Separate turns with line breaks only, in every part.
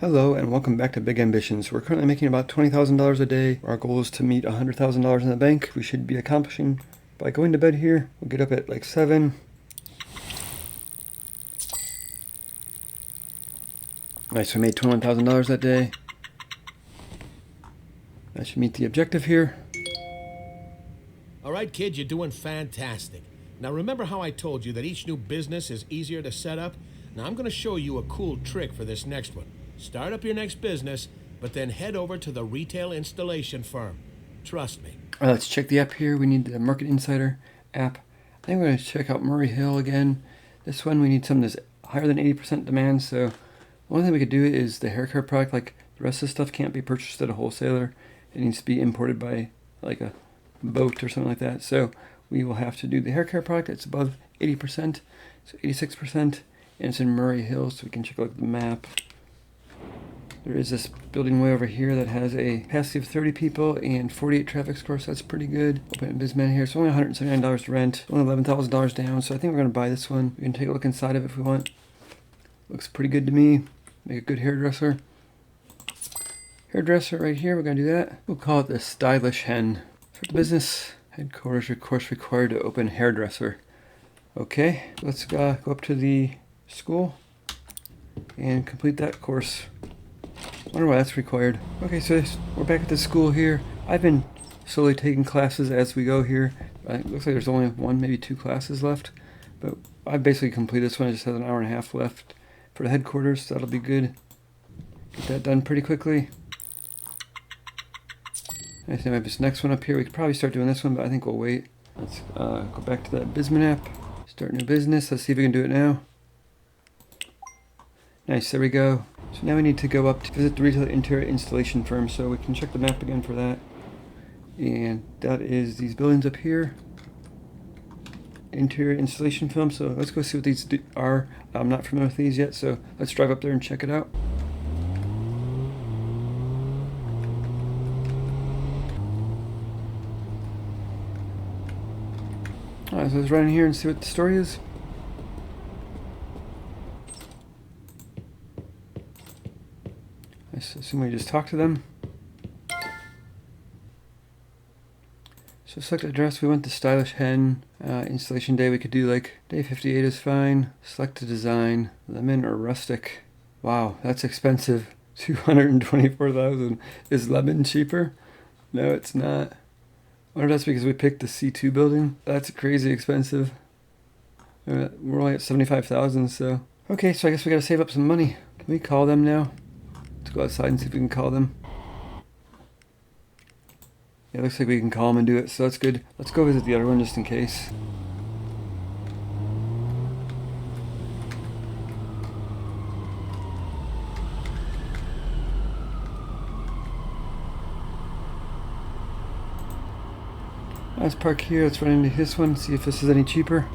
Hello and welcome back to Big Ambitions. We're currently making about $20,000 a day. Our goal is to meet $100,000 in the bank. We should be accomplishing by going to bed here. We'll get up at like 7. Nice, we made $21,000 that day. That should meet the objective here.
All right, kid, you're doing fantastic. Now remember how I told you that each new business is easier to set up? Now I'm going to show you a cool trick for this next one. Start up your next business, but then head over to the retail installation firm. Trust me.
All right, let's check the app here. We need the Market Insider app. I think we're going to check out Murray Hill again. This one we need something that's higher than 80% demand. So the only thing we could do is the hair care product. Like the rest of the stuff can't be purchased at a wholesaler. It needs to be imported by like a boat or something like that. So we will have to do the hair care product that's above 80%. So 86%. And it's in Murray Hill, so we can check out the map. There is this building way over here that has a capacity of 30 people and 48 traffic scores, so that's pretty good. Open BizMan here. It's only $179 to rent, only $11,000 down, so I think we're going to buy this one. We can take a look inside of it if we want. Looks pretty good to me. Make a good hairdresser. Hairdresser right here, we're going to do that. We'll call it the Stylish Hen. For the business, headquarters, of course, required to open hairdresser. Okay, let's go up to the school and complete that course. Wonder why that's required. Okay, so we're back at the school here. I've been slowly taking classes as we go here. It looks like there's only one, maybe 2 classes left. But I basically completed this one. I just have an hour and a half left for the headquarters. So that'll be good. Get that done pretty quickly. I think I have this next one up here. We could probably start doing this one, but I think we'll wait. Let's go back to that BizMan app. Start new business. Let's see if we can do it now. Nice, there we go. So now we need to go up to visit the retail interior installation firm, so we can check the map again for that. And that is these buildings up here. Interior installation firm, so let's go see what these are. I'm not familiar with these yet, so let's drive up there and check it out. Alright, so let's run in here and see what the story is. I assume we just talk to them. So select address, we want the Stylish Hen. Installation day, we could do like day 58 is fine. Select a design, lemon or rustic. Wow, that's expensive. $224,000. Is lemon cheaper? No, it's not. I wonder if that's because we picked the C2 building. That's crazy expensive. We're only at $75,000, so. Okay, so I guess we gotta save up some money. Can we call them now? Let's go outside and see if we can call them. Yeah, looks like we can call them and do it, so that's good. Let's go visit the other one just in case. Let's park here. Let's run into this one, see if this is any cheaper.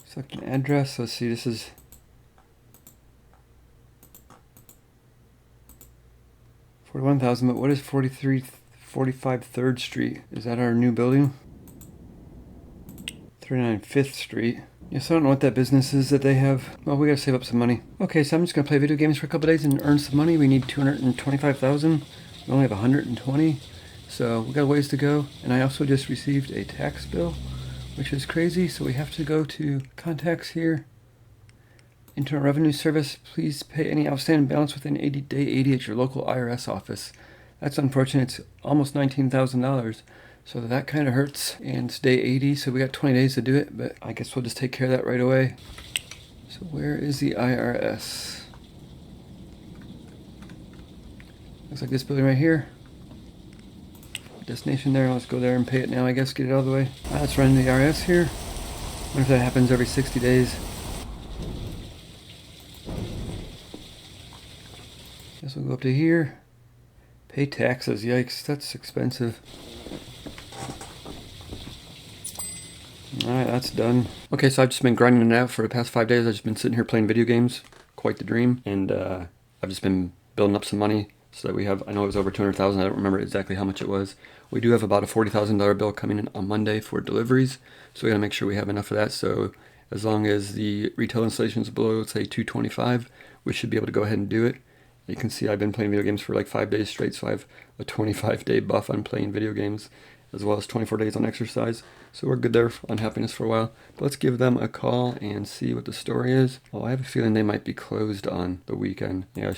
Select an address. Let's see, this is $41,000, but what is 4345 3rd Street? Is that our new building? 39 5th Street. Yes, I don't know what that business is that they have. Well, we gotta save up some money. Okay, so I'm just gonna play video games for a couple days and earn some money. We need 225,000. We only have 120, so we got a ways to go. And I also just received a tax bill, which is crazy. So we have to go to contacts here. Internal Revenue Service, please pay any outstanding balance within day 80 at your local IRS office. That's unfortunate. It's almost $19,000. So that kind of hurts, and it's day 80, so we got 20 days to do it, but I guess we'll just take care of that right away. So where is the IRS? Looks like this building right here. Destination there, let's go there and pay it now, I guess, get it out of the way. Let's run the IRS here. Wonder if that happens every 60 days. Guess we'll go up to here. Pay taxes, yikes, that's expensive. Alright, that's done. Okay, so I've just been grinding it out for the past 5 days. I've just been sitting here playing video games. Quite the dream. And I've just been building up some money. so that we have, I know it was over 200,000, I don't remember exactly how much it was. We do have about a $40,000 bill coming in on Monday for deliveries, so we gotta make sure we have enough of that. So as long as the retail installation is below, say 225, we should be able to go ahead and do it. You can see I've been playing video games for like 5 days straight, so I have a 25-day buff on playing video games, as well as 24 days on exercise. So we're good there on happiness for a while. But let's give them a call and see what the story is. Oh, I have a feeling they might be closed on the weekend. Yeah,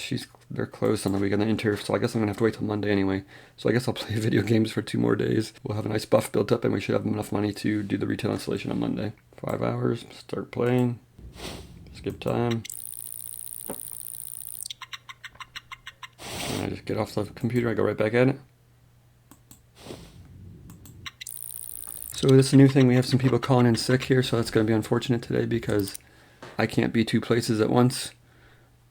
they're closed on the weekend, the Inter, so I guess I'm gonna have to wait till Monday anyway. So I guess I'll play video games for 2 more days. We'll have a nice buff built up and we should have enough money to do the retail installation on Monday. 5 hours, start playing, skip time. And I just get off the computer, I go right back at it. So this is a new thing, we have some people calling in sick here, so that's going to be unfortunate today because I can't be 2 places at once.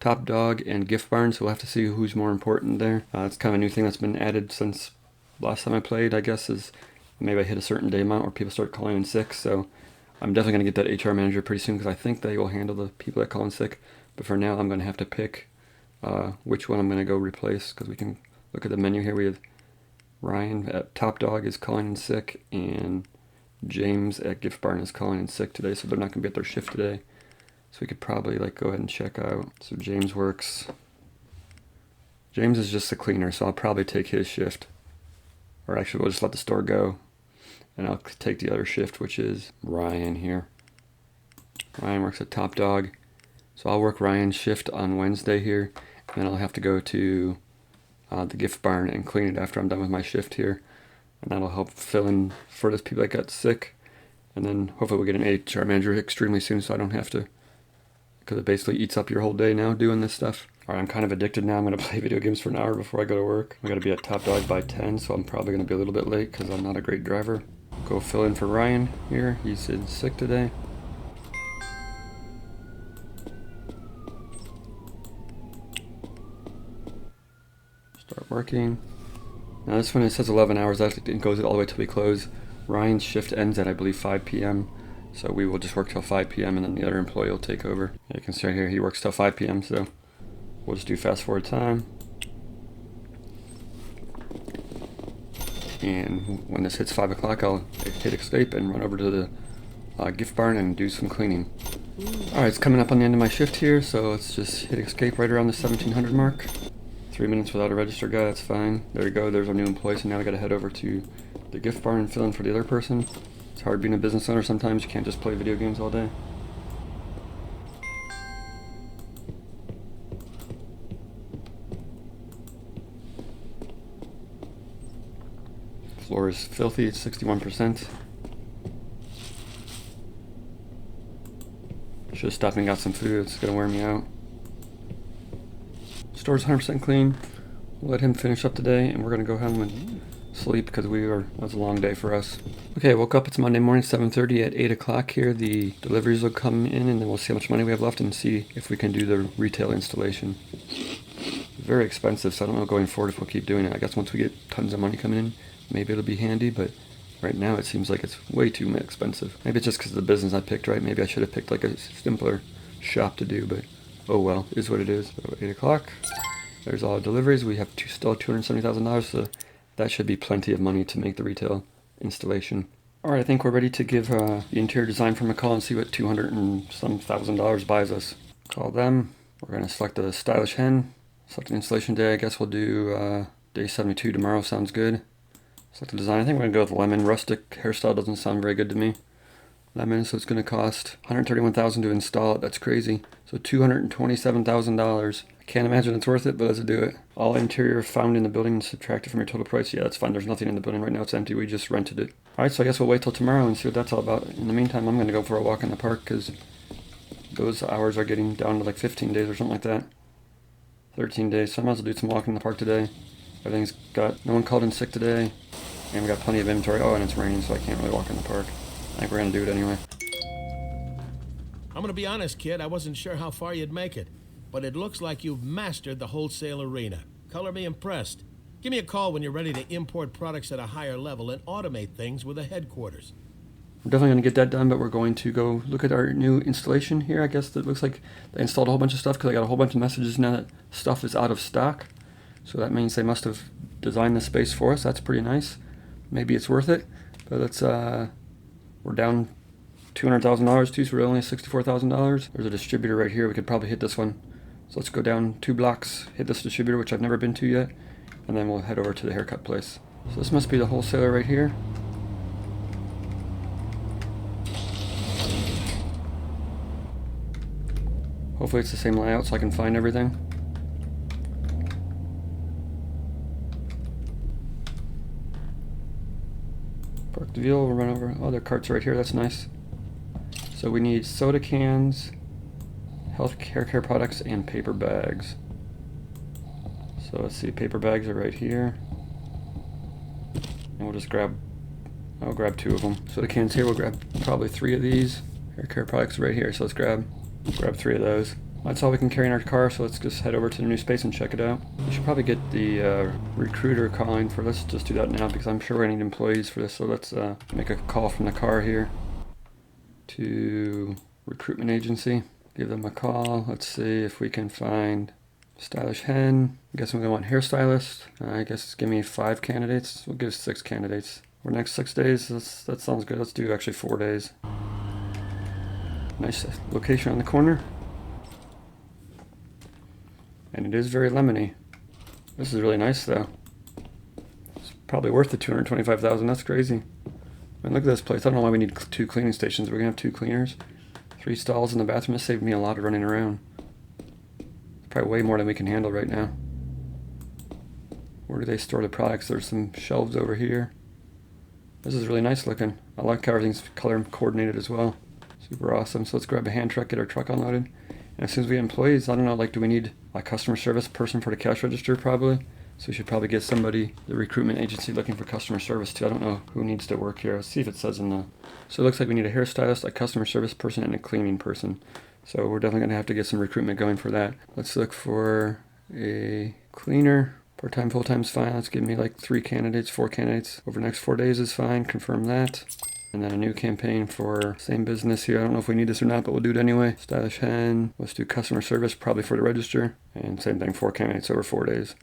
Top Dog and Gift Barn, so we'll have to see who's more important there. It's kind of a new thing that's been added since last time I played, I guess, is maybe I hit a certain day amount where people start calling in sick, so I'm definitely going to get that HR manager pretty soon because I think they will handle the people that call in sick. But for now, I'm going to have to pick which one I'm going to go replace because we can look at the menu here. We have Ryan at Top Dog is calling in sick, and James at Gift Barn is calling in sick today, so they're not going to be at their shift today. So we could probably like go ahead and check out. So James works. James is just the cleaner, so I'll probably take his shift. Or actually, we'll just let the store go. And I'll take the other shift, which is Ryan here. Ryan works at Top Dog. So I'll work Ryan's shift on Wednesday here. And then I'll have to go to the Gift Barn and clean it after I'm done with my shift here. And that'll help fill in for those people that got sick. And then hopefully we'll get an HR manager extremely soon so I don't have to, because it basically eats up your whole day now doing this stuff. Alright, I'm kind of addicted now. I'm going to play video games for an hour before I go to work. I got to be at Top Dog by 10, so I'm probably going to be a little bit late because I'm not a great driver. Go fill in for Ryan here. He's in sick today. Start working. Now this one, it says 11 hours. That it goes all the way till we close. Ryan's shift ends at, I believe, 5 p.m. So we will just work till 5 p.m. and then the other employee will take over. You can see right here he works till 5 p.m. So we'll just do fast forward time. And when this hits 5 o'clock, I'll hit escape and run over to the Gift Barn and do some cleaning. Alright, it's coming up on the end of my shift here, so let's just hit escape right around the 1700 mark. 3 minutes without a register guy, that's fine. There we go, there's our new employee, so now we gotta head over to the Gift Barn and fill in for the other person. It's hard being a business owner sometimes, you can't just play video games all day. Floor is filthy, it's 61%. Should have stopped and got some food, it's gonna wear me out. Store's 100% clean. We'll let him finish up today, and we're gonna go home and sleep because that was a long day for us. Okay, I woke up, it's Monday morning, 7:30. At 8 o'clock here, the deliveries will come in, and then we'll see how much money we have left and see if we can do the retail installation. Very expensive, so I don't know going forward if we'll keep doing it. I guess once we get tons of money coming in, maybe it'll be handy, but right now it seems like it's way too expensive. Maybe it's just because of the business I picked, right? Maybe I should have picked like a simpler shop to do, but oh well, it is what it is. So 8 o'clock, there's all our deliveries. We have still $270,000, so that should be plenty of money to make the retail installation. Alright, I think we're ready to give the interior design firm a call and see what $200 and some thousand buys us. Call them. We're going to select a stylish hen. Select an installation day. I guess we'll do day 72 tomorrow. Sounds good. Select the design. I think we're going to go with lemon. Rustic hairstyle doesn't sound very good to me. Lemon, so it's going to cost $131,000 to install it. That's crazy. So $227,000. I can't imagine it's worth it, but let's do it. All interior found in the building subtracted from your total price. Yeah, that's fine. There's nothing in the building right now. It's empty. We just rented it. Alright, so I guess we'll wait till tomorrow and see what that's all about. In the meantime, I'm going to go for a walk in the park because those hours are getting down to like 15 days or something like that. 13 days. So I might as well do some walking in the park today. Everything's got, no one called in sick today. And we got plenty of inventory. Oh, and it's raining, so I can't really walk in the park. I think we're going to do it anyway.
I'm gonna be honest, kid, I wasn't sure how far you'd make it, but it looks like you've mastered the wholesale arena. Color me impressed. Give me a call when you're ready to import products at a higher level and automate things with a headquarters.
We're definitely going to get that done, but we're going to go look at our new installation here. I guess that looks like they installed a whole bunch of stuff because I got a whole bunch of messages now that stuff is out of stock. So that means they must have designed the space for us. That's pretty nice. Maybe it's worth it. But let's, we're down $200,000 too, so we're only $64,000. There's a distributor right here. We could probably hit this one. So let's go down 2 blocks, hit this distributor, which I've never been to yet, and then we'll head over to the haircut place. So this must be the wholesaler right here. Hopefully it's the same layout so I can find everything. Park the vehicle, we'll run over. Oh, their carts are right here, that's nice. So we need soda cans, health hair care products, and paper bags. So let's see, paper bags are right here. And we'll just I'll grab 2 of them. Soda cans here, we'll grab probably 3 of these. Hair care products right here, so let's grab 3 of those. That's all we can carry in our car, so let's just head over to the new space and check it out. We should probably get the recruiter calling for, let's just do that now because I'm sure we need employees for this. So let's make a call from the car here to recruitment agency. Give them a call. Let's see if we can find Stylish Hen. I guess we're gonna want hairstylist. I guess give me 5 candidates. We'll give 6 candidates. For the next 6 days, that sounds good. Let's do actually 4 days. Nice location on the corner. And it is very lemony. This is really nice though. It's probably worth the $225,000. That's crazy. I mean, look at this place. I don't know why we need 2 cleaning stations. We're gonna have 2 cleaners, 3 stalls in the bathroom. This saved me a lot of running around. Probably way more than we can handle right now. Where do they store the products? There's some shelves over here. This is really nice looking. I like how everything's color coordinated as well. Super awesome. So let's grab a hand truck, get our truck unloaded. And as soon as we get employees, I don't know, like, do we need a customer service person for the cash register? Probably. So we should probably get somebody, the recruitment agency, looking for customer service too. I don't know who needs to work here. Let's see if it says in the... So it looks like we need a hairstylist, a customer service person, and a cleaning person. So we're definitely going to have to get some recruitment going for that. Let's look for a cleaner. Part-time, full-time's fine. Let's give me like 3 candidates, 4 candidates. Over the next 4 days is fine. Confirm that. And then a new campaign for same business here. I don't know if we need this or not, but we'll do it anyway. Stylish Hen. Let's do customer service, probably for the register. And same thing, 4 candidates over 4 days.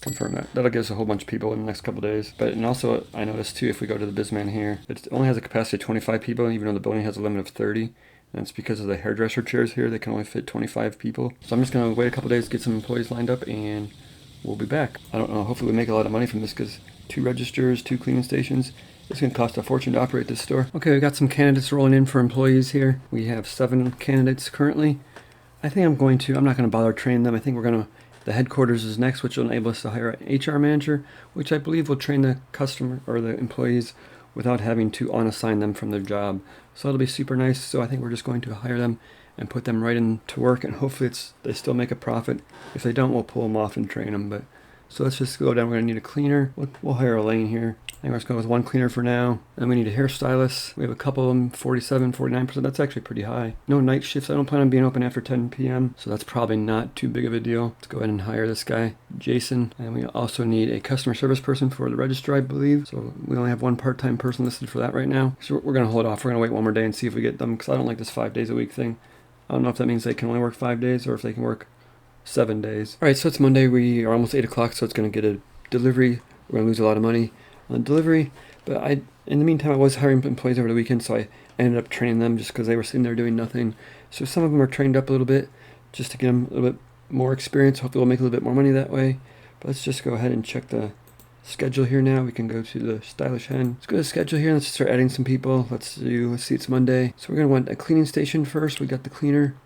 Confirm that. That'll give us a whole bunch of people in the next couple days. But, and also, I noticed too, if we go to the BizMan here, it only has a capacity of 25 people, even though the building has a limit of 30. And it's because of the hairdresser chairs here. They can only fit 25 people. So I'm just going to wait a couple days, get some employees lined up, and we'll be back. I don't know. Hopefully we make a lot of money from this because 2 registers, 2 cleaning stations. It's going to cost a fortune to operate this store. Okay, we've got some candidates rolling in for employees here. We have 7 candidates currently. I think I'm not going to bother training them. I think the headquarters is next, which will enable us to hire an HR manager, which I believe will train the customer or the employees without having to unassign them from their job. So it'll be super nice. So I think we're just going to hire them and put them right into work, and hopefully they still make a profit. If they don't, we'll pull them off and train them. But so let's just go down. We're going to need a cleaner. We'll hire Elaine here. I think we're just going with 1 cleaner for now. And we need a hairstylist. We have a couple of them, 47, 49%. That's actually pretty high. No night shifts. I don't plan on being open after 10 p.m. So that's probably not too big of a deal. Let's go ahead and hire this guy, Jason. And we also need a customer service person for the register, I believe. So we only have 1 part-time person listed for that right now. So we're going to hold off. We're going to wait 1 more day and see if we get them, because I don't like this 5 days a week thing. I don't know if that means they can only work 5 days or if they can work 7 days. All right, so it's Monday. We are almost 8 o'clock, so it's going to get a delivery. We're going to lose a lot of money on delivery. But in the meantime, I was hiring employees over the weekend, so I ended up training them just because they were sitting there doing nothing. So some of them are trained up a little bit just to get them a little bit more experience. Hopefully we'll make a little bit more money that way. But let's just go ahead and check the schedule here now. We can go to the Stylish Hen. Let's go to the schedule here. Let's start adding some people. Let's see, it's Monday. So we're going to want a cleaning station first. We got the cleaner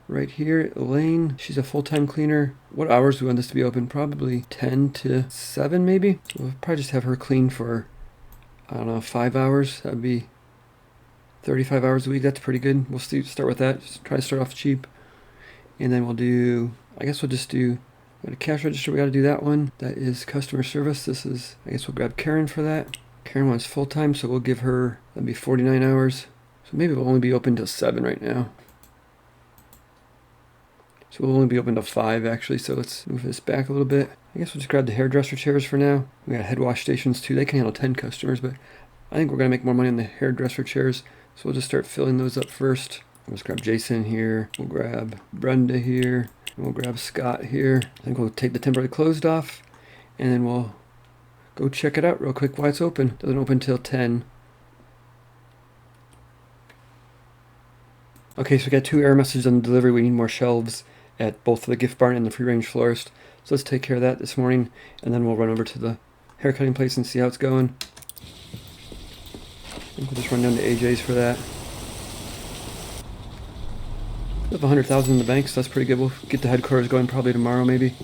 right here, Elaine. She's a full-time cleaner. What hours do we want this to be open? Probably 10 to 7 maybe. So we'll probably just have her clean for, I don't know, 5 hours. That would be 35 hours a week. That's pretty good. We'll start with that. Just try to start off cheap. And then we'll just do a cash register. We got to do that one. That is customer service. I guess we'll grab Karen for that. Karen wants full-time, so we'll give her, that'd be 49 hours. So maybe we'll only be open till 7 right now. So we'll only be open till 5 actually, so let's move this back a little bit. I guess we'll just grab the hairdresser chairs for now. We got head wash stations too. They can handle 10 customers, but I think we're going to make more money on the hairdresser chairs. So we'll just start filling those up first. We'll just grab Jason here. We'll grab Brenda here. And we'll grab Scott here. I think we'll take the temporarily closed off. and then we'll go check it out real quick while it's open. Doesn't open till 10. Okay, so we got 2 error messages on the delivery. We need more shelves at both the gift barn and the free range florist. So let's take care of that this morning, and then we'll run over to the haircutting place and see how it's going. I think we'll just run down to AJ's for that. We have 100,000 in the bank, so that's pretty good. We'll get the headquarters going probably tomorrow, maybe,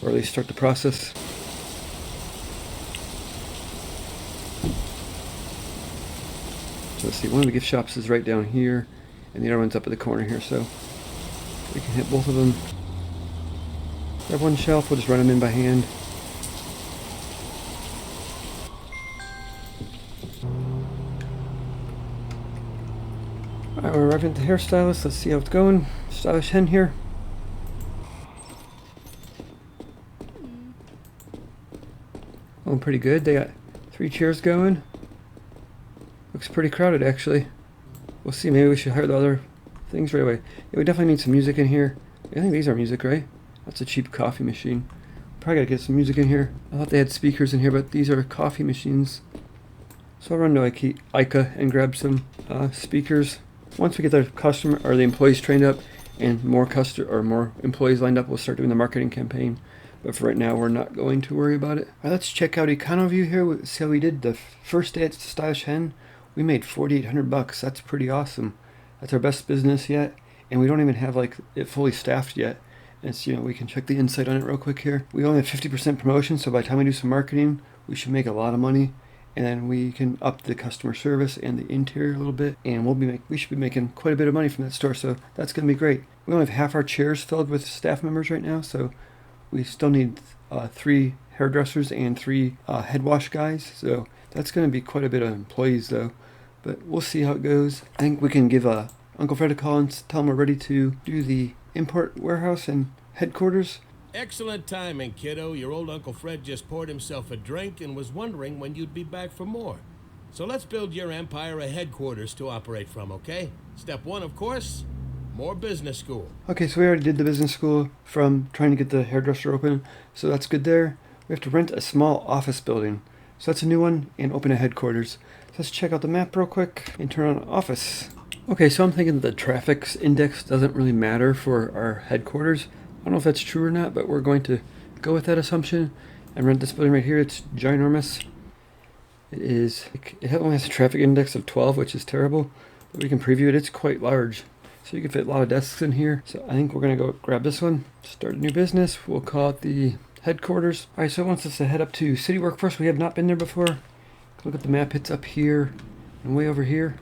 or at least start the process. So let's see. One of the gift shops is right down here, and the other one's up at the corner here. So we can hit both of them. Grab one shelf. We'll just run them in by hand. Alright, we're arriving at the hairstylist. Let's see how it's going. Stylish Hen here. Going pretty good. They got 3 chairs going. Looks pretty crowded, actually. We'll see. Maybe we should hire the other things right away. Yeah, we definitely need some music in here. I think these are music, right? That's a cheap coffee machine. Probably gotta get some music in here. I thought they had speakers in here, but these are coffee machines. So I'll run to ICA and grab some speakers. Once we get the customer or the employees trained up and more employees lined up, we'll start doing the marketing campaign. But for right now, we're not going to worry about it. All right, let's check out EconoView here. See how we did the first day at Stylish Hen. We made $4,800. That's pretty awesome. That's our best business yet, and we don't even have like it fully staffed yet. And it's, we can check the insight on it real quick here. We only have 50% promotion, so by the time we do some marketing, we should make a lot of money. And then we can up the customer service and the interior a little bit, and we should be making quite a bit of money from that store. So that's going to be great. We only have half our chairs filled with staff members right now, so we still need 3 hairdressers and 3 head wash guys. So that's going to be quite a bit of employees, though. But we'll see how it goes. I think we can give Uncle Fred a call and tell him we're ready to do the import warehouse and headquarters.
Excellent timing, kiddo. Your old Uncle Fred just poured himself a drink and was wondering when you'd be back for more. So let's build your empire a headquarters to operate from, okay? Step 1, of course, more business school.
Okay, so we already did the business school from trying to get the hairdresser open, so that's good there. We have to rent a small office building. So that's a new one, and open a headquarters. So let's check out the map real quick and turn on office. Okay, so I'm thinking the traffic index doesn't really matter for our headquarters. I don't know if that's true or not, but we're going to go with that assumption and rent this building right here. It's ginormous. It only has a traffic index of 12, which is terrible, but we can preview it. It's quite large, so you can fit a lot of desks in here. So I think we're going to go grab this one, start a new business. We'll call it the headquarters. All right, so it wants us to head up to City Workforce. We have not been there before. Look at the map. It's up here and way over here.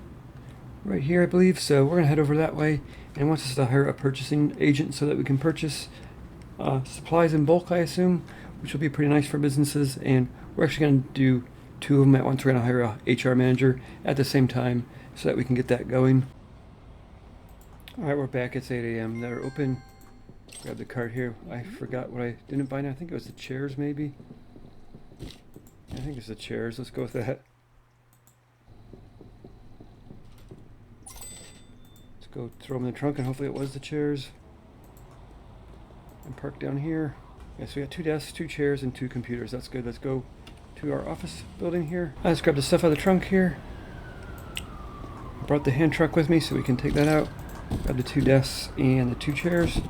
Right here, I believe. So we're going to head over that way. And wants us to hire a purchasing agent so that we can purchase supplies in bulk, I assume, which will be pretty nice for businesses. And we're actually going to do 2 of them at once. We're going to hire a HR manager at the same time so that we can get that going. All right, we're back. It's 8 a.m. They're open. Grab the cart here. I forgot what I didn't buy now. I think it was the chairs, maybe. I think it's the chairs. Let's go with that. Go throw them in the trunk, and hopefully it was the chairs. And park down here. Yeah, so we got 2 desks, 2 chairs, and 2 computers. That's good. Let's go to our office building here. Let's grab the stuff out of the trunk here. I brought the hand truck with me so we can take that out. Grab the 2 desks and the 2 chairs.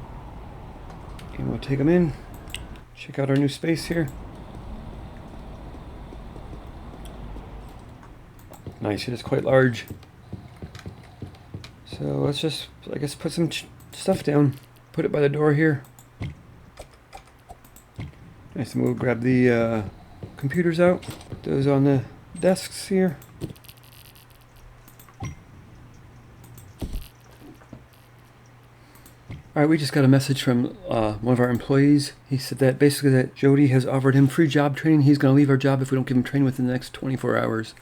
And we'll take them in. Check out our new space here. Nice, it is quite large. So let's just, I guess, put some stuff down. Put it by the door here. Nice, and we'll grab the computers out. Put those on the desks here. Alright, we just got a message from one of our employees. He said that basically that Jody has offered him free job training. He's going to leave our job if we don't give him training within the next 24 hours.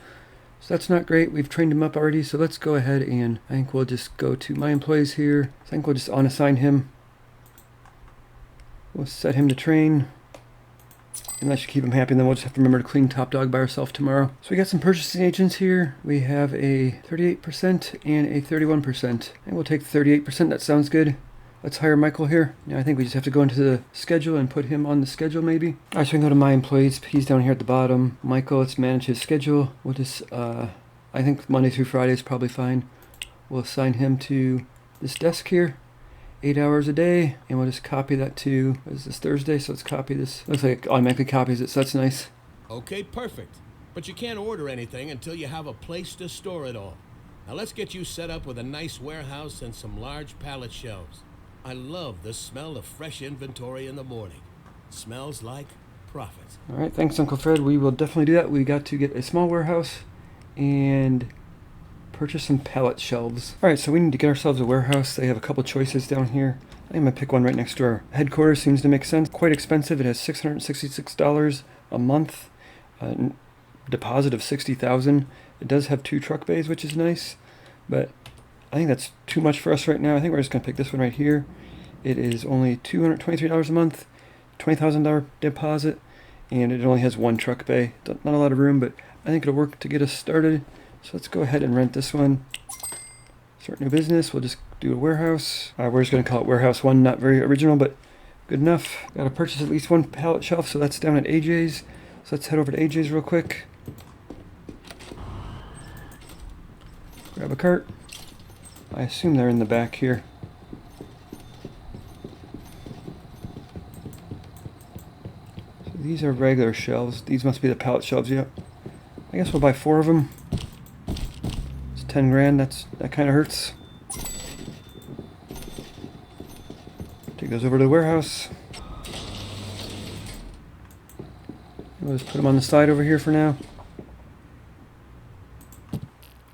So that's not great. We've trained him up already, so let's go ahead and I think we'll just go to my employees here. I think we'll just unassign him. We'll set him to train. And that should keep him happy, and then we'll just have to remember to clean Top Dog by ourselves tomorrow. So we got some purchasing agents here. We have a 38% and a 31%. And we'll take the 38%, that sounds good. let's hire Michael here. Now I think we just have to go into the schedule and put him on the schedule maybe. Alright, so we can go to my employees. He's down here at the bottom. Michael, let's manage his schedule. We'll just, I think Monday through Friday is probably fine. We'll assign him to this desk here, 8 hours a day, and we'll just copy that to, is this Thursday? So let's copy this. Looks like it automatically copies it, so that's nice.
Okay, perfect. But you can't order anything until you have a place to store it all. Now let's get you set up with a nice warehouse and some large pallet shelves. I love the smell of fresh inventory in the morning. It smells like profit.
Alright, thanks Uncle Fred. We will definitely do that. We got to get a small warehouse and purchase some pallet shelves. Alright, so we need to get ourselves a warehouse. They have a couple choices down here. I think I'm going to pick one right next to our headquarters. Seems to make sense. Quite expensive. It has $666 a month. Deposit of $60,000. It does have 2 truck bays, which is nice, but I think that's too much for us right now. I think we're just gonna pick this one right here. It is only $223 a month, $20,000 deposit, and it only has 1 truck bay. Not a lot of room, but I think it'll work to get us started. So let's go ahead and rent this one. Start new business. We'll just do a warehouse. We're just gonna call it Warehouse 1. Not very original, but good enough. Gotta purchase at least 1 pallet shelf, so that's down at AJ's. So let's head over to AJ's real quick. Grab a cart. I assume they're in the back here. So these are regular shelves. These must be the pallet shelves, yep. I guess we'll buy 4 of them. It's 10 grand, that kind of hurts. Take those over to the warehouse. We'll just put them on the side over here for now.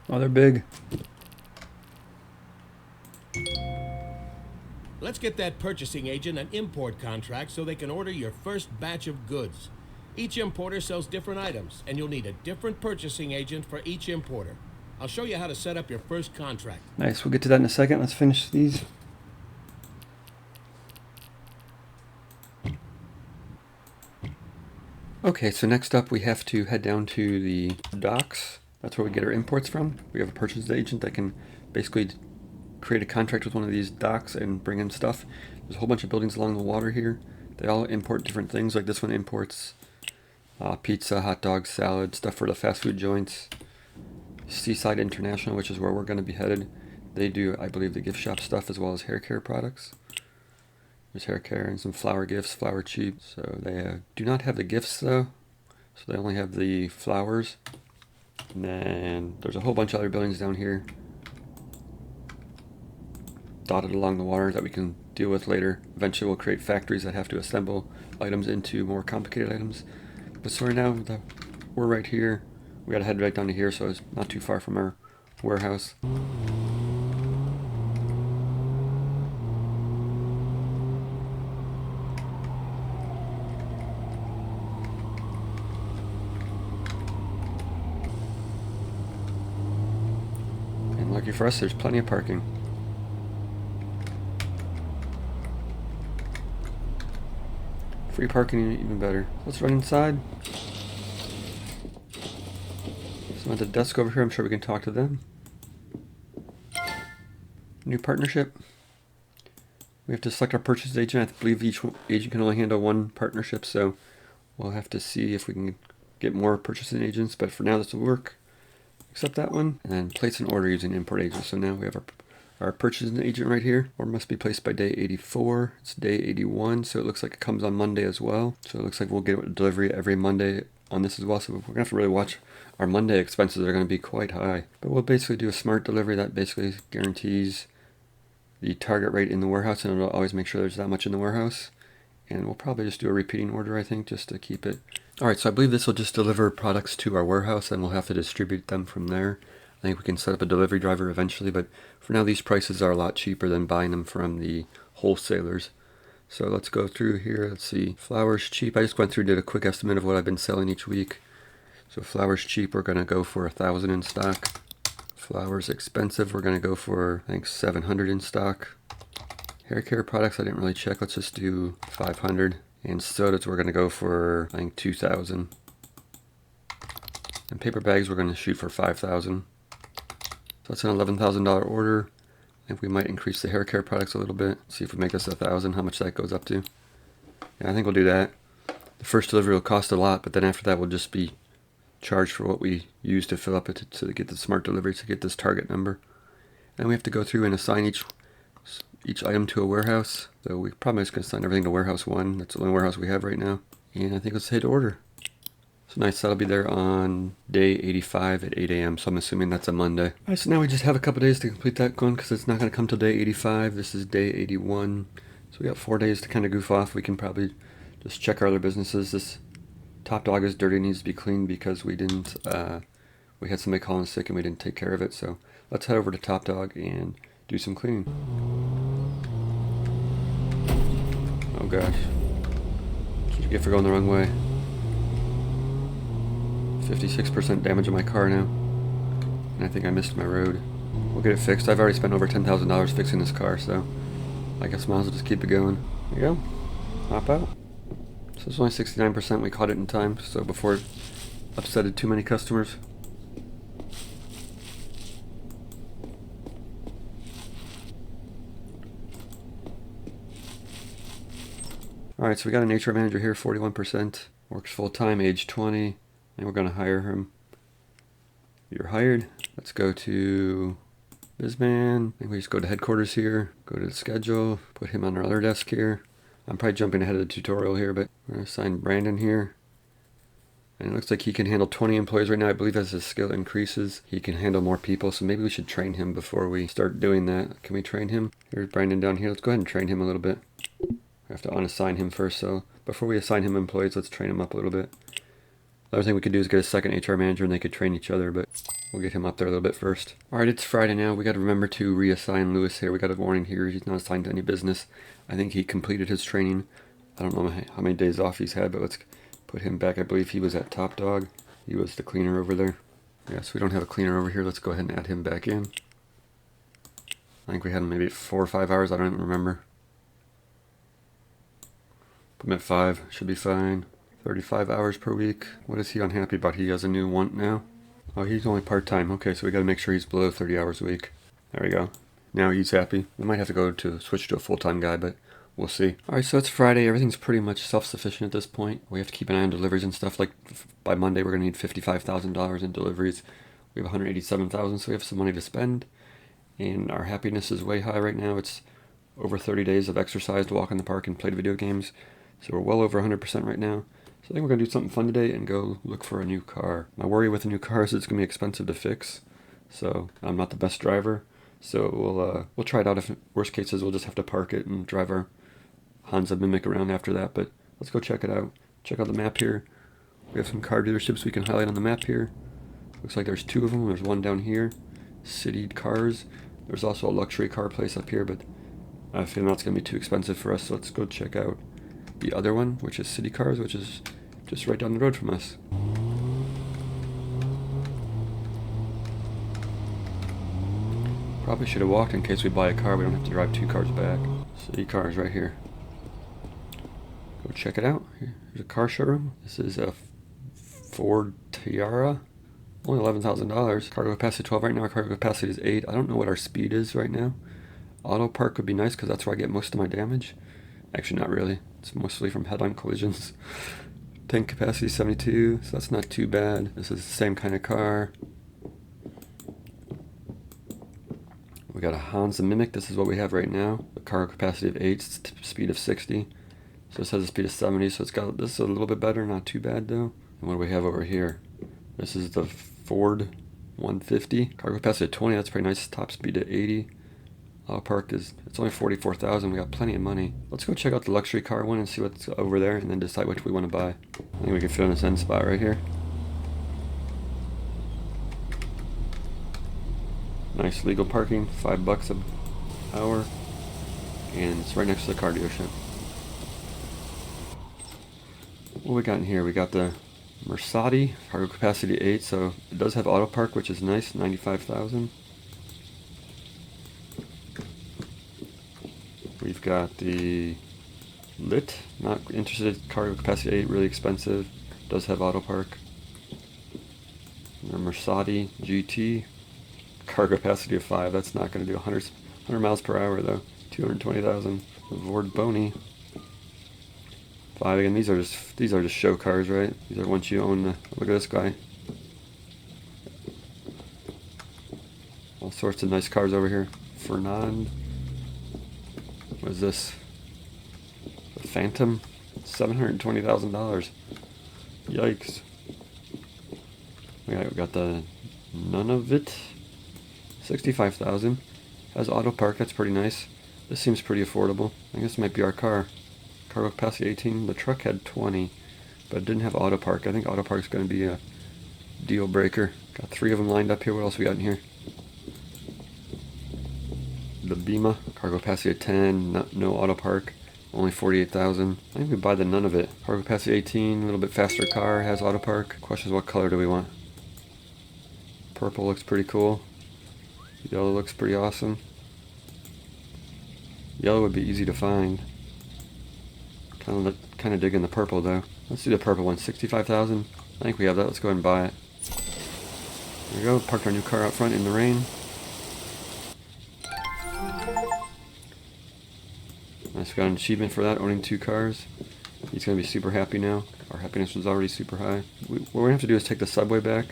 Oh, they're big.
Let's get that purchasing agent an import contract so they can order your first batch of goods. Each importer sells different items, and you'll need a different purchasing agent for each importer. I'll show you how to set up your first contract.
Nice, we'll get to that in a second. Let's finish these. Okay, so next up we have to head down to the docks. That's where we get our imports from. We have a purchase agent that can basically create a contract with one of these docks and bring in stuff. There's a whole bunch of buildings along the water here. They all import different things, like this one imports pizza, hot dogs, salad, stuff for the fast food joints. Seaside International, which is where we're going to be headed. They do, I believe, the gift shop stuff as well as hair care products. There's hair care and some flower gifts, Flower Cheap. So they do not have the gifts though. So they only have the flowers. And then there's a whole bunch of other buildings down here dotted along the water that we can deal with later. Eventually we'll create factories that have to assemble items into more complicated items. But so right now, we're right here. We gotta head right down to here, so it's not too far from our warehouse. And lucky for us, there's plenty of parking. Free parking, even better. Let's run inside. Someone at the desk over here, I'm sure we can talk to them. New partnership. We have to select our purchase agent. I believe each agent can only handle 1 partnership, so we'll have to see if we can get more purchasing agents, but for now this will work. Accept that one, and then place an order using import agent. So now we have our purchasing agent right here. Order must be placed by day 84. It's day 81, so it looks like it comes on Monday as well. So it looks like we'll get a delivery every Monday on this as well. So we're gonna have to really watch. Our Monday expenses are gonna be quite high. But we'll basically do a smart delivery that basically guarantees the target rate in the warehouse, and it'll always make sure there's that much in the warehouse. And we'll probably just do a repeating order, I think, just to keep it. Alright, so I believe this will just deliver products to our warehouse, and we'll have to distribute them from there. I think we can set up a delivery driver eventually, but for now these prices are a lot cheaper than buying them from the wholesalers. So let's go through here. Let's see. Flowers cheap. I just went through and did a quick estimate of what I've been selling each week. So flowers cheap, we're going to go for 1,000 in stock. Flowers expensive, we're going to go for, I think, 700 in stock. Hair care products, I didn't really check. Let's just do 500. And sodas, we're going to go for, I think, 2,000. And paper bags, we're going to shoot for 5,000. So that's an $11,000 order. I think we might increase the hair care products a little bit. See if we make this 1,000, how much that goes up to. Yeah, I think we'll do that. The first delivery will cost a lot, but then after that we'll just be charged for what we use to fill up it to get the smart delivery, to get this target number. And we have to go through and assign each item to a warehouse. So we probably just going to assign everything to warehouse 1. That's the only warehouse we have right now. And I think let's hit order. So nice, that'll be there on day 85 at 8 a.m. So I'm assuming that's a Monday. Alright, so now we just have a couple days to complete that one because it's not going to come till day 85. This is day 81. So we got 4 days to kind of goof off. We can probably just check our other businesses. This Top Dog is dirty, needs to be cleaned because we didn't, we had somebody calling sick and we didn't take care of it. So let's head over to Top Dog and do some cleaning. Oh gosh. What did you get for going the wrong way? 56% damage on my car now. And I think I missed my road. We'll get it fixed. I've already spent over $10,000 fixing this car, so I guess might as well just keep it going. There you go. Hop out. So it's only 69%. We caught it in time, so before it upsetted too many customers. Alright, so we got an HR manager here, 41%. Works full time, age 20. And we're going to hire him. You're hired. Let's go to BizMan. I think we just go to headquarters here. Go to the schedule. Put him on our other desk here. I'm probably jumping ahead of the tutorial here, but we're going to assign Brandon here. And it looks like he can handle 20 employees right now. I believe as his skill increases, he can handle more people. So maybe we should train him before we start doing that. Can we train him? Here's Brandon down here. Let's go ahead and train him a little bit. We have to unassign him first. So before we assign him employees, let's train him up a little bit. The other thing we could do is get a second HR manager and they could train each other, but we'll get him up there a little bit first. Alright, it's Friday now. We got to remember to reassign Lewis here. We got a warning here. He's not assigned to any business. I think he completed his training. I don't know how many days off he's had, but let's put him back. I believe he was at Top Dog. He was the cleaner over there. Yeah, so we don't have a cleaner over here. Let's go ahead and add him back in. I think we had him maybe 4 or 5 hours. I don't even remember. Put him at 5. Should be fine. 35 hours per week. What is he unhappy about? He has a new want now. Oh, he's only part-time. Okay, so we got to make sure he's below 30 hours a week. There we go. Now he's happy. We might have to go to switch to a full-time guy, but we'll see. Alright, so it's Friday. Everything's pretty much self-sufficient at this point. We have to keep an eye on deliveries and stuff. Like by Monday, we're going to need $55,000 in deliveries. We have $187,000, so we have some money to spend. And our happiness is way high right now. It's over 30 days of exercise, to walk in the park and play video games. So we're well over 100% right now. So I think we're going to do something fun today and go look for a new car. My worry with a new car is it's going to be expensive to fix. So I'm not the best driver. So we'll try it out. If worst cases, we'll just have to park it and drive our Honda Mimic around after that. But let's go check it out. Check out the map here. We have some car dealerships we can highlight on the map here. Looks like there's 2 of them. There's one down here. City Cars. There's also a luxury car place up here, but I feel that's going to be too expensive for us. So let's go check out the other one, which is City Cars, which is just right down the road from us. Probably should have walked in case we buy a car. We don't have to drive 2 cars back. City Cars right here. Go check it out. Here's a car showroom. This is a Ford Tiara. Only $11,000. Cargo capacity 12 right now. Our cargo capacity is 8. I don't know what our speed is right now. Auto park would be nice because that's where I get most of my damage. Actually, not really. It's mostly from head-on collisions. Tank capacity 72, so that's not too bad. This is the same kind of car. We got a Honda Mimic. This is what we have right now. The cargo capacity of 8, speed of 60. So this has a speed of 70, so it's got, this is a little bit better, not too bad though. And what do we have over here? This is the Ford 150. Cargo capacity of 20, that's pretty nice. Top speed of 80. Auto park is, it's only 44,000. We got plenty of money. Let's go check out the luxury car one and see what's over there and then decide which we want to buy. I think we can fit in this end spot right here. Nice legal parking, $5 an hour. And it's right next to the car dealership. What we got in here? We got the Mercedes, cargo capacity 8, so it does have auto park, which is nice, 95,000. We've got the Lit, not interested, cargo capacity 8, really expensive, does have auto park. The Mercedes GT, cargo capacity of 5, that's not going to do, 100 miles per hour though. 220,000. Ford Boney. 5 again. These are just show cars, right? These are once you own. Look at this guy. All sorts of nice cars over here. Fernand. What is this? The Phantom. $720,000. Yikes. We got the none of it. 65,000. Has auto park. That's pretty nice. This seems pretty affordable. I guess it might be our car. Cargo capacity 18. The truck had 20, but it didn't have auto park. I think auto park's going to be a deal breaker. Got 3 of them lined up here. What else we got in here? The Beamer. Cargo capacity of 10. No auto park. Only 48,000. I think we buy the none of it. Cargo capacity 18. A little bit faster car. Has auto park. Question is, what color do we want? Purple looks pretty cool. Yellow looks pretty awesome. Yellow would be easy to find. Kind of digging the purple though. Let's do the purple one. 65,000. I think we have that. Let's go ahead and buy it. There we go. Parked our new car out front in the rain. Nice. Got an achievement for that. Owning 2 cars. He's gonna be super happy now. Our happiness was already super high. What we're gonna have to do is take the subway back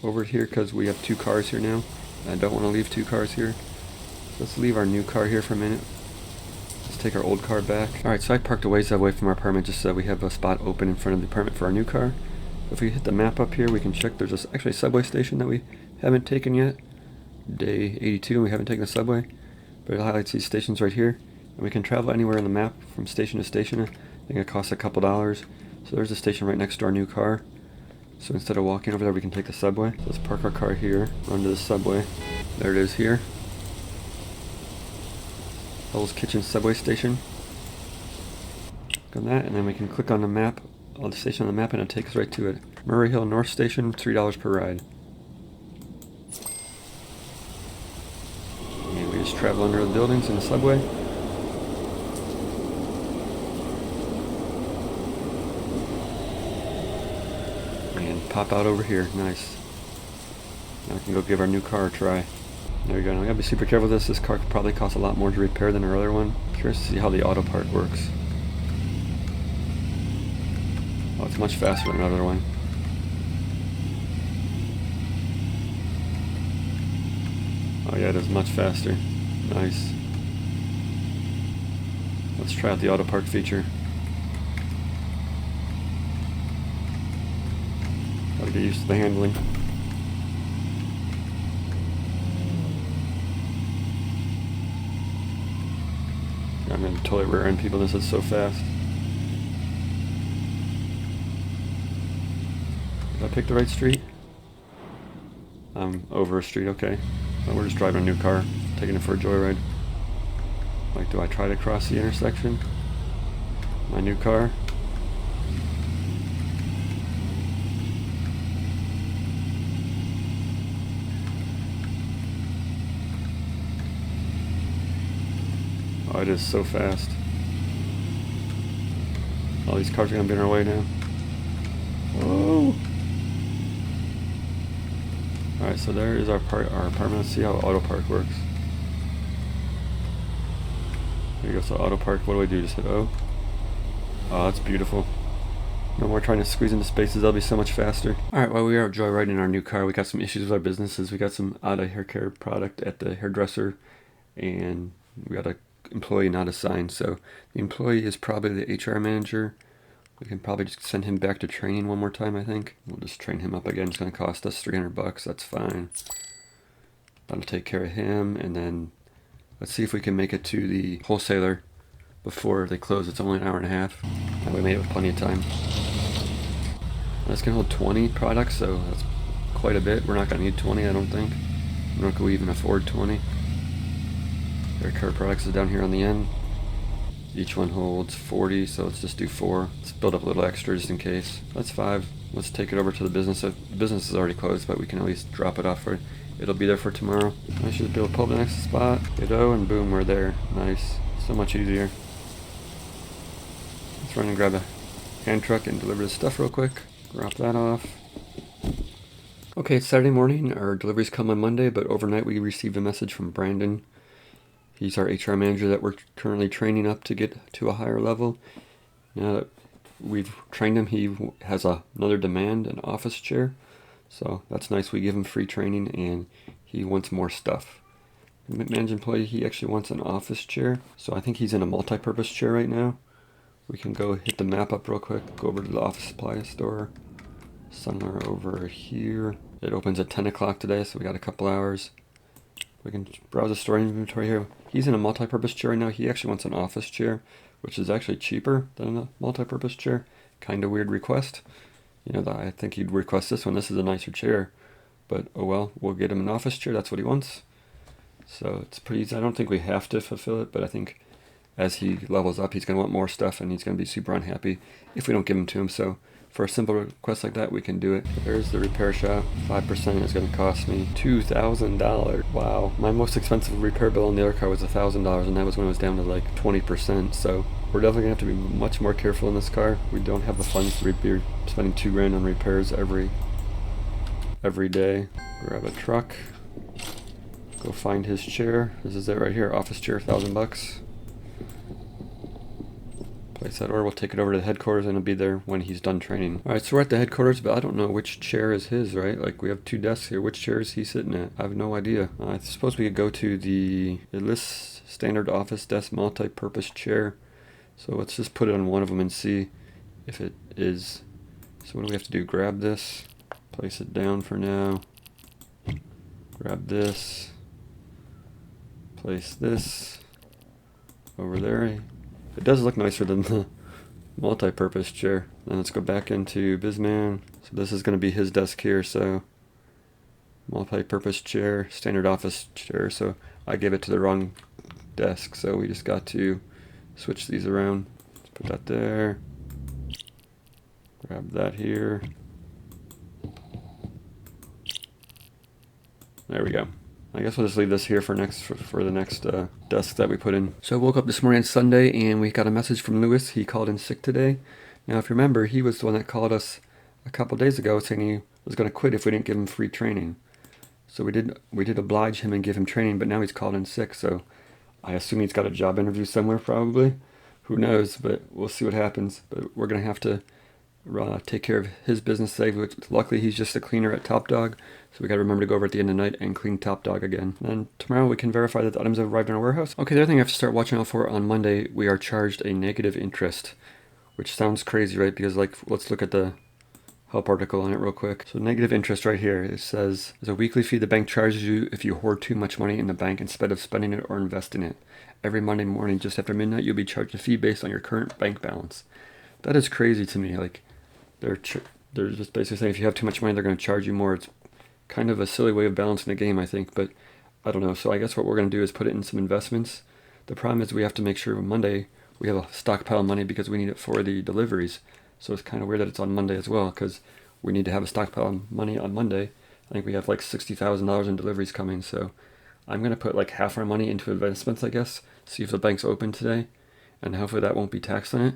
over here because we have 2 cars here now. I don't want to leave 2 cars here. Let's leave our new car here for a minute. Let's take our old car back. Alright, so I parked a ways away from our apartment just so that we have a spot open in front of the apartment for our new car. If we hit the map up here, we can check. There's actually a subway station that we haven't taken yet. Day 82, and we haven't taken the subway. But it highlights these stations right here. And we can travel anywhere on the map from station to station. I think it costs a couple dollars. So there's a station right next to our new car. So instead of walking over there, we can take the subway. So let's park our car here, run to the subway. There it is here. Hell's Kitchen subway station. Click on that, and then we can click on the map, on the station on the map, and it'll take us right to it. Murray Hill North Station, $3 per ride. And we just travel under the buildings in the subway. And pop out over here. Nice. Now we can go give our new car a try. There we go. Now we gotta be super careful with this. This car could probably cost a lot more to repair than our other one. Curious to see how the auto park works. Oh, it's much faster than our other one. Oh yeah, it is much faster. Nice. Let's try out the auto park feature. Gotta get used to the handling. I'm gonna totally rear end people. This is so fast. Did I pick the right street? I'm over a street, okay. Well, we're just driving a new car, taking it for a joyride. Like, do I try to cross the intersection? My new car? Oh, it is so fast. All these cars are gonna be in our way now. Whoa! Alright, so there is our apartment. Let's see how auto park works. There you go, so auto park, what do I do? Just hit O? Oh, that's beautiful. No more trying to squeeze into spaces, that'll be so much faster. Alright, while we are joyriding our new car, we got some issues with our businesses. We got some out of hair care product at the hairdresser, and we got a employee not assigned. So the employee is probably the HR manager. We can probably just send him back to training one more time, I think. We'll just train him up again. It's going to cost us $300. That's fine. That'll take care of him. And then let's see if we can make it to the wholesaler before they close. It's only an hour and a half. And we made it with plenty of time. That's going to hold 20 products, so that's quite a bit. We're not going to need 20, I don't think. Nor can we even afford 20. Hair care products is down here on the end. Each one holds 40, so let's just do 4. Let's build up a little extra just in case. That's 5. Let's take it over to the business. The business is already closed, but we can at least drop it off for it. It'll be there for tomorrow. I should be able to pull up the next spot. Hit O, and boom, we're there. Nice. So much easier. Let's run and grab a hand truck and deliver the stuff real quick. Drop that off. Okay, it's Saturday morning. Our deliveries come on Monday, but overnight we received a message from Brandon. He's our HR manager that we're currently training up to get to a higher level. Now that we've trained him, he has another demand, an office chair. So that's nice. We give him free training and he wants more stuff. Manager employee, he actually wants an office chair. So I think he's in a multi-purpose chair right now. We can go hit the map up real quick, go over to the office supply store. Somewhere over here. It opens at 10 o'clock today, so we got a couple hours. We can browse the store inventory here. He's in a multi-purpose chair right now. He actually wants an office chair, which is actually cheaper than a multi-purpose chair. Kind of weird request. You know, I think he'd request this one. This is a nicer chair. But oh well, we'll get him an office chair. That's what he wants. So it's pretty easy. I don't think we have to fulfill it, but I think as he levels up, he's going to want more stuff and he's going to be super unhappy if we don't give him to him. So for a simple request like that, we can do it. There's the repair shop. 5% is going to cost me $2,000. Wow. My most expensive repair bill on the other car was $1,000, and that was when it was down to like 20%. So we're definitely going to have to be much more careful in this car. We don't have the funds to be spending $2,000 on repairs every day. Grab a truck. Go find his chair. This is it right here. Office chair, $1,000. Place that order, we'll take it over to the headquarters and it'll be there when he's done training. Alright, so we're at the headquarters, but I don't know which chair is his, right? Like, we have 2 desks here. Which chair is he sitting at? I have no idea. I suppose we could go to it lists standard office desk multi-purpose chair. So let's just put it on one of them and see if it is. So what do we have to do? Grab this, place it down for now. Grab this, place this over there. It does look nicer than the multi-purpose chair. Then let's go back into BizMan. So this is going to be his desk here. So multi-purpose chair, standard office chair. So I gave it to the wrong desk. So we just got to switch these around. Let's put that there. Grab that here. There we go. I guess we'll just leave this here for the next desk that we put in. So I woke up this morning on Sunday and we got a message from Lewis. He called in sick today. Now if you remember, he was the one that called us a couple days ago saying he was going to quit if we didn't give him free training. So we did oblige him and give him training, but now he's called in sick. So I assume he's got a job interview somewhere probably. Who knows, but we'll see what happens. But we're going to have to take care of his business today, which luckily he's just a cleaner at Top Dog. So we got to remember to go over at the end of the night and clean Top Dog again. And tomorrow we can verify that the items have arrived in our warehouse. Okay, the other thing I have to start watching out for: on Monday we are charged a negative interest, which sounds crazy, right? Because like, let's look at the help article on it real quick. So negative interest right here, it says, there's a weekly fee the bank charges you if you hoard too much money in the bank instead of spending it or investing it. Every Monday morning just after midnight you'll be charged a fee based on your current bank balance. That is crazy to me. Like, they're just basically saying if you have too much money they're going to charge you more. It's kind of a silly way of balancing the game, I think, but I don't know. So I guess what we're going to do is put it in some investments. The problem is we have to make sure on Monday we have a stockpile of money because we need it for the deliveries. So it's kind of weird that it's on Monday as well, because we need to have a stockpile of money on Monday. I think we have like $60,000 in deliveries coming, so I'm going to put like half our money into investments, I guess, see if the bank's open today, and hopefully that won't be taxed on it.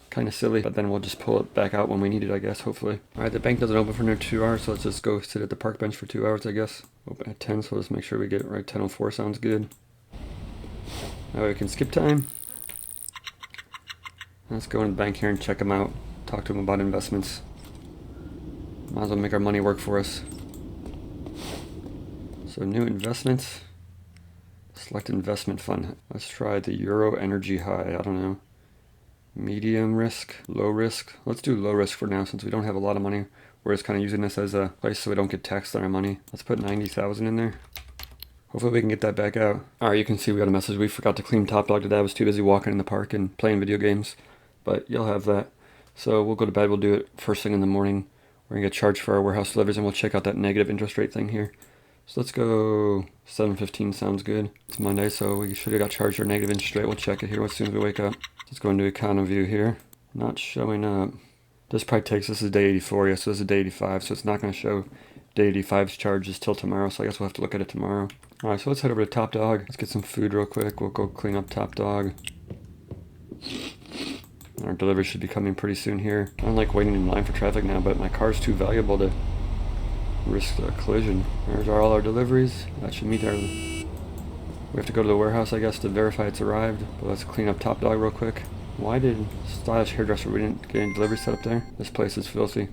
Kind of silly, but then we'll just pull it back out when we need it, I guess, hopefully. Alright, the bank doesn't open for another 2 hours, so let's just go sit at the park bench for 2 hours, I guess. Open at 10, so let's make sure we get it right. 10:04 sounds good. That way we can skip time. Let's go in the bank here and check them out. Talk to them about investments. Might as well make our money work for us. So new investments. Select investment fund. Let's try the Euro Energy High. I don't know. Medium risk, low risk. Let's do low risk for now since we don't have a lot of money. We're just kind of using this as a place so we don't get taxed on our money. Let's put 90,000 in there. Hopefully we can get that back out. Alright, you can see we got a message. We forgot to clean Top Dog today. I was too busy walking in the park and playing video games. But you'll have that. So we'll go to bed. We'll do it first thing in the morning. We're going to get charged for our warehouse deliveries and we'll check out that negative interest rate thing here. So let's go 7:15 sounds good. It's Monday, so we should have got charged our negative interest rate. We'll check it here as soon as we wake up. Let's go into Econo View here. Not showing up. This probably takes, this is day 84, yes, so this is day 85, so it's not going to show day 85's charges till tomorrow, so I guess we'll have to look at it tomorrow. Alright, so let's head over to Top Dog. Let's get some food real quick. We'll go clean up Top Dog. Our delivery should be coming pretty soon here. I don't like waiting in line for traffic now, but my car's too valuable to risk a collision. There's all our deliveries. That should meet our We have to go to the warehouse, I guess, to verify it's arrived. But let's clean up Top Dog real quick. Why did Stylish Hairdresser, we didn't get any delivery set up there? This place is filthy.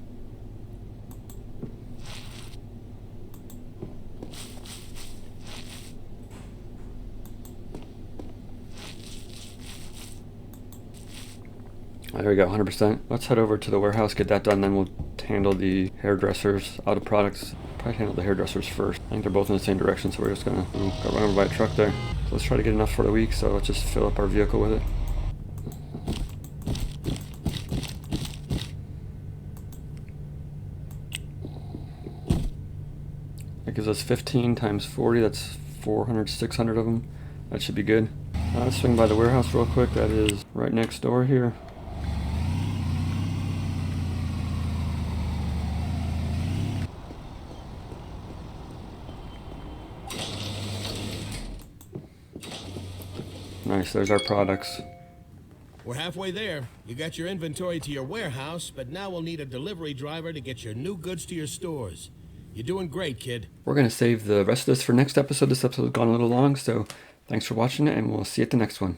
There we go, 100%. Let's head over to the warehouse, get that done, then we'll handle the hairdressers, auto products. Probably handle the hairdressers first. I think they're both in the same direction, so we're just gonna got run over by a truck there. So let's try to get enough for the week, so let's just fill up our vehicle with it. That gives us 15 times 40, that's 400, 600 of them. That should be good. Let's swing by the warehouse real quick, that is right next door here. Nice, there's our products.
We're halfway there. You got your inventory to your warehouse, but now we'll need a delivery driver to get your new goods to your stores. You're doing great, kid.
We're going to save the rest of this for next episode. This episode has gone a little long, so thanks for watching, and we'll see you at the next one.